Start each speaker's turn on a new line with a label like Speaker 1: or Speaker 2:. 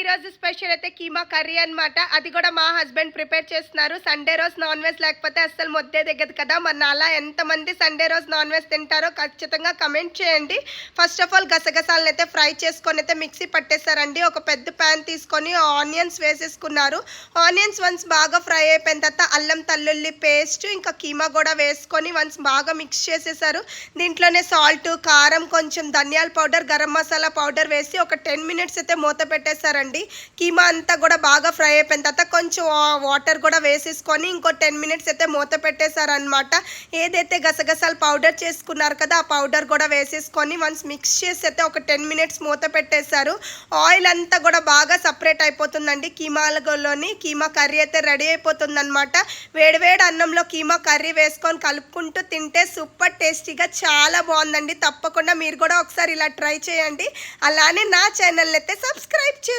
Speaker 1: రోజు స్పెషల్ అయితే కీమా కర్రీ అన్నమాట. అది కూడా మా హస్బెండ్ ప్రిపేర్ చేస్తున్నారు. సండే రోజు నాన్ వెజ్ లేకపోతే అస్సలు ముద్దే దిగదు కదా. మరి నాలా ఎంతమంది సండే రోజు నాన్ వెజ్ తింటారో ఖచ్చితంగా కమెంట్ చేయండి. ఫస్ట్ ఆఫ్ ఆల్ గసగసాలను అయితే ఫ్రై చేసుకొని అయితే మిక్సీ పట్టేశారండి. ఒక పెద్ద ప్యాన్ తీసుకొని ఆనియన్స్ వేసేసుకున్నారు. ఆనియన్స్ వన్స్ బాగా ఫ్రై అయిపోయిన తర్వాత అల్లం తల్లుల్లి పేస్ట్ ఇంకా కీమా కూడా వేసుకొని వన్స్ బాగా మిక్స్ చేసేసారు. దీంట్లోనే సాల్ట్, కారం, కొంచెం ధనియాల పౌడర్, గరం మసాలా పౌడర్ వేసి ఒక 10 మినిట్స్ అయితే మూత పెట్టేశారండి. కీమా అంతా కూడా బాగా ఫ్రై అయిపోయిన తర్వాత కొంచెం వాటర్ కూడా వేసేసుకొని ఇంకో 10 మినిట్స్ అయితే మూత పెట్టేశారనమాట. ఏదైతే గసగసాలు పౌడర్ చేసుకున్నారు కదా ఆ పౌడర్ కూడా వేసేసుకొని వన్స్ మిక్స్ చేసి అయితే ఒక 10 మినిట్స్ మూత పెట్టేశారు. ఆయిల్ అంతా కూడా బాగా సపరేట్ అయిపోతుందండి. కీమాలోని కీమా కర్రీ అయితే రెడీ అయిపోతుంది అనమాట. వేడివేడి అన్నంలో కీమా కర్రీ వేసుకొని కలుపుకుంటూ తింటే సూపర్ టేస్టీగా చాలా బాగుందండి. తప్పకుండా మీరు కూడా ఒకసారి ఇలా ట్రై చేయండి. అలానే నా ఛానల్ అయితే సబ్స్క్రైబ్ చేసుకోండి.